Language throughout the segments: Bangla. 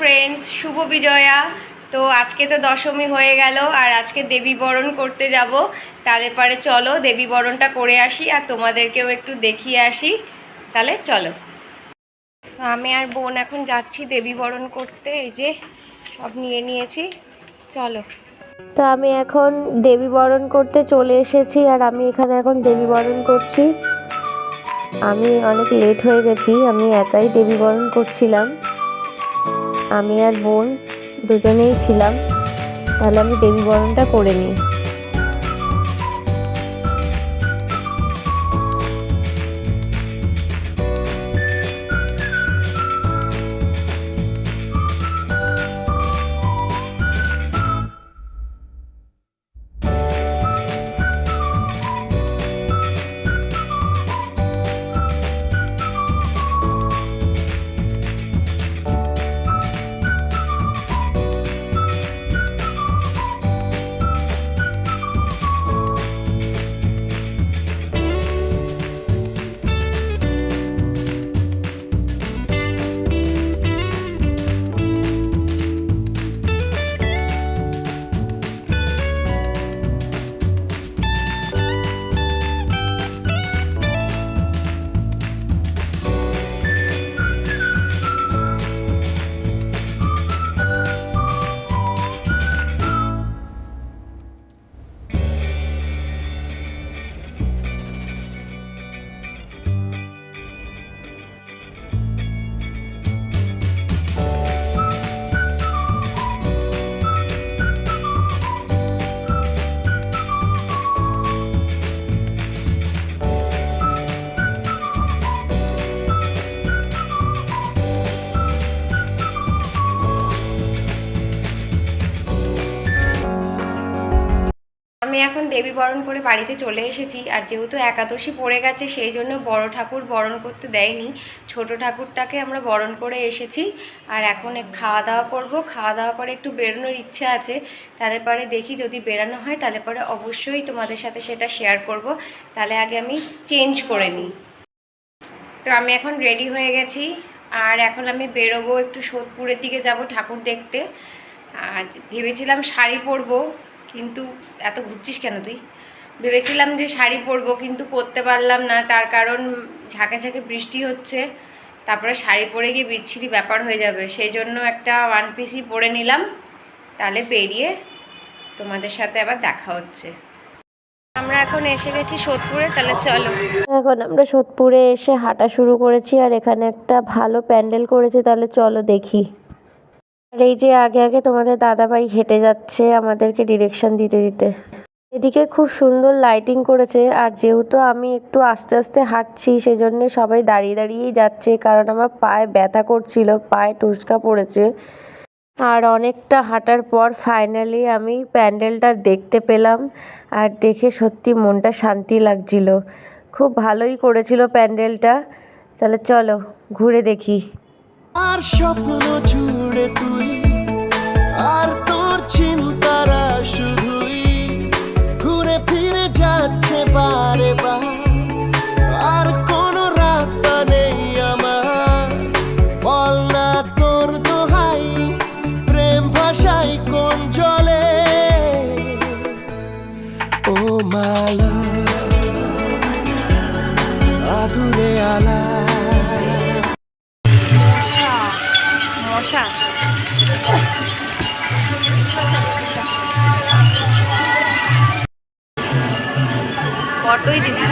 ফ্রেন্ডস, শুভ বিজয়া। তো আজকে তো দশমী হয়ে গেল আর আজকে দেবী বরণ করতে যাব। তাহলে পরে চলো দেবী বরণটা করে আসি আর তোমাদেরকেও একটু দেখিয়ে আসি। তাহলে চলো। তো আমি আর বোন এখন যাচ্ছি দেবী বরণ করতে। এই যে সব নিয়ে নিয়েছি, চলো। তো আমি এখন দেবী বরণ করতে চলে এসেছি আর আমি এখানে এখন দেবী বরণ করছি। আমি অনেক লেট হয়ে গেছি, আমি একাই দেবী বরণ করছিলাম। আমি আর বোন দুজনেই ছিলাম। তাহলে আমি দেবী বরণটা করে নিই। আমি এখন দেবী বরণ করে বাড়িতে চলে এসেছি। আর যেহেতু একাদশী পড়ে গেছে সেই জন্য বড় ঠাকুর বরণ করতে দেয়নি, ছোট ঠাকুরটাকে আমরা বরণ করে এসেছি। আর এখন খাওয়া দাওয়া করব, খাওয়া দাওয়া করে একটু বেরোনোর ইচ্ছে আছে। তাহলে পরে দেখি যদি বেরানো হয় তাহলে পরে অবশ্যই তোমাদের সাথে সেটা শেয়ার করব। তাহলে আগে আমি চেঞ্জ করে নিই। তো আমি এখন রেডি হয়ে গেছি আর এখন আমি বেরোবো, একটু সোদপুরের দিকে যাব ঠাকুর দেখতে। আর ভেবেছিলাম শাড়ি পরবো, কিন্তু এত ঘুরছিস কেন তুই? ভেবেছিলাম যে শাড়ি পরবো কিন্তু পরতে পারলাম না, তার কারণ ঝাঁকে ঝাঁকে বৃষ্টি হচ্ছে। তারপরে শাড়ি পরে গিয়ে বিচ্ছিরি ব্যাপার হয়ে যাবে, সেই জন্য একটা ওয়ান পিসই পরে নিলাম। তাহলে বেরিয়ে তোমাদের সাথে আবার দেখা হচ্ছে। আমরা এখন এসে গেছি সোদপুরে, তাহলে চলো। এখন আমরা সোদপুরে এসে হাঁটা শুরু করেছি আর এখানে একটা ভালো প্যান্ডেল করেছে, তাহলে চলো দেখি। আর এই যে আগে আগে তোমাদের দাদাভাই হেঁটে যাচ্ছে আমাদেরকে ডিরেকশন দিতে দিতে। এদিকে খুব সুন্দর লাইটিং করেছে আর যেহেতু আমি একটু আস্তে আস্তে হাঁটছি সেজন্য সবাই দাঁড়িয়ে দাঁড়িয়েই যাচ্ছে, কারণ আমার পায়ে ব্যথা করছিল, পায়ে টুসকা পড়েছে। আর অনেকটা হাঁটার পর ফাইনালি আমি প্যান্ডেলটা দেখতে পেলাম আর দেখে সত্যি মনটা শান্তি লাগছিল। খুব ভালোই করেছিল প্যান্ডেলটা। তাহলে চলো ঘুরে দেখি। আর স্বপ্ন জুড়ে তুই আর তোর চিন্তারা শুধুই ঘুরে ফিরে যাচ্ছে বারে বার। আর কোনো রাস্তা নেই আমার, বল না তোর দোহাই, প্রেম ভাষাই কোন জলে। ও মালা আদুরে আলা মশা ফটোই দিদি।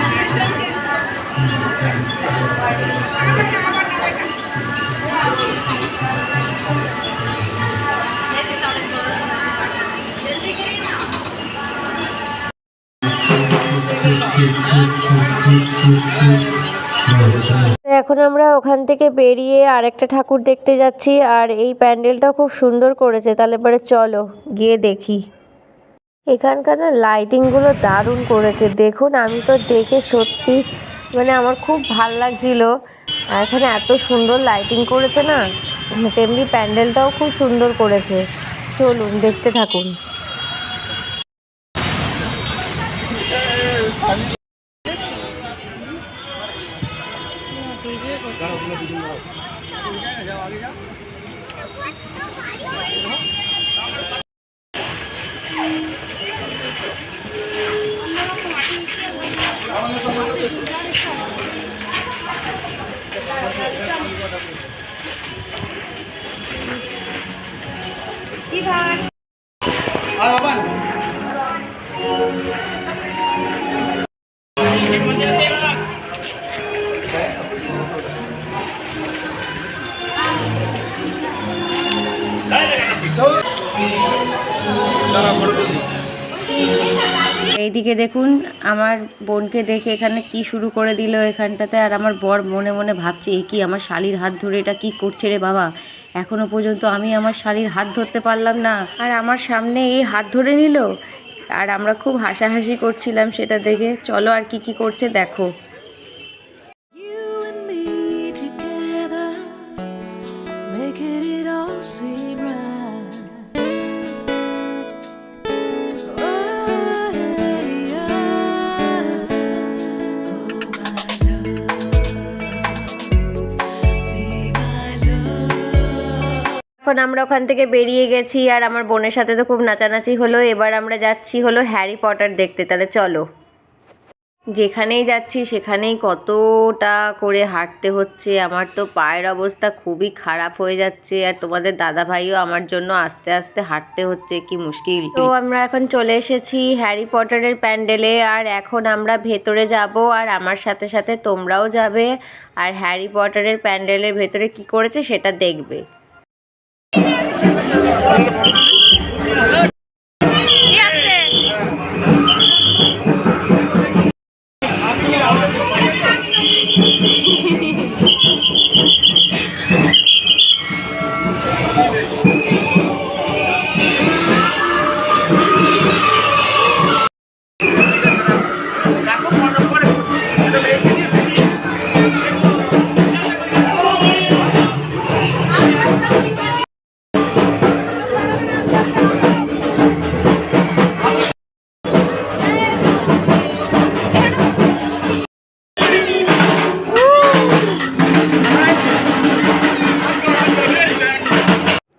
এখন আমরা ওখান থেকে বেরিয়ে আরেকটা ঠাকুর দেখতে যাচ্ছি আর এই প্যান্ডেলটা খুব সুন্দর করেছে, তাহলে পরে চলো গিয়ে দেখি। এখানকার না লাইটিংগুলো দারুণ করেছে, দেখুন আমি তো দেখে সত্যি মানে আমার খুব ভাল লাগছিল। আর এখানে এত সুন্দর লাইটিং করেছে না, তেমনি প্যান্ডেলটাও খুব সুন্দর করেছে। চলুন দেখতে থাকুন। ভিডিও করছি। এইদিকে দেখুন আমার বোনকে দেখে এখানে কি শুরু করে দিল এখানটাতে, আর আমার বর মনে মনে ভাবছে এ কি আমার শালির হাত ধরে এটা কি করছে রে বাবা, এখনো পর্যন্ত আমি আমার শালির হাত ধরতে পারলাম না, আর আমার সামনে এই হাত ধরে নিল। আর আমরা খুব হাসাহাসি করছিলাম সেটা দেখে। চলো আর কি কি করছে দেখো। You and me together, making it all seem right. Oh, yeah. Oh, my love, be my love. এখন আমরা ওখান থেকে বেরিয়ে গেছি আর আমার বোনের সাথে তো খুব নাচানাচি হলো। এবার আমরা যাচ্ছি হলো হ্যারি পটার দেখতে। তাহলে চলো। যেখানেই যাচ্ছি সেখানেই কতটা করে হাঁটতে হচ্ছে, আমার তো পায়ের অবস্থা খুবই খারাপ হয়ে যাচ্ছে, আর তোমাদের দাদা ভাইও আমার জন্য আস্তে আস্তে হাঁটতে হচ্ছে, কি মুশকিল। তো আমরা এখন চলে এসেছি হ্যারি পটারের প্যান্ডেলে, আর এখন আমরা ভেতরে যাব, আর আমার সাথে সাথে তোমরাও যাবে, আর হ্যারি পটারের প্যান্ডেলের ভেতরে কি করেছে সেটা দেখবে।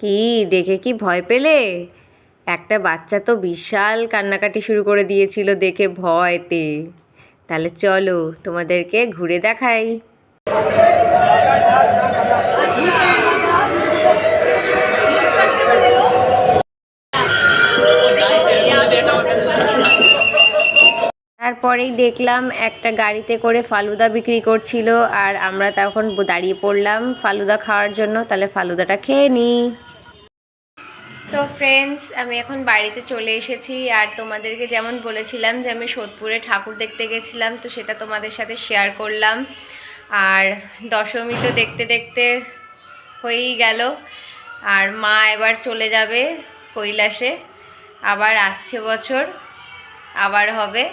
কি দেখে কি ভয় পেলে? একটা বাচ্চা তো বিশাল কান্নাকাটি শুরু করে দিয়েছিল দেখে ভয়তে। তাহলে চলো তোমাদেরকে ঘুরে দেখাই। তারপরেই দেখলাম একটা গাড়িতে করে ফালুদা বিক্রি করছিল, আর আমরা তখন দাঁড়িয়ে পড়লাম ফালুদা খাওয়ার জন্য। তাহলে ফালুদাটা খেয়ে নিই। তো ফ্রেন্ডস, আমি এখন বাড়িতে চলে এসেছি, আর তোমাদেরকে যেমন বলেছিলাম যে আমি সোদপুরে ঠাকুর দেখতে গেছিলাম, তো সেটা তোমাদের সাথে শেয়ার করলাম। আর দশমী তো দেখতে দেখতে হয়েই গেল, আর মা এবার চলে যাবে কৈলাসে, আবার আসছে বছর আবার হবে।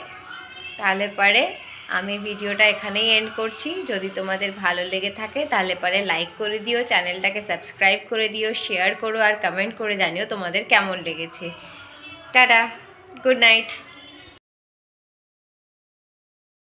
তাহলে পরে আমি ভিডিওটা এখানেই এন্ড করছি। যদি তোমাদের ভালো লেগে থাকে তাহলে পরে লাইক করে দিও, চ্যানেলটাকে সাবস্ক্রাইব করে দিও, শেয়ার করো, আর কমেন্ট করে জানিও তোমাদের কেমন লেগেছে। Tata, good night.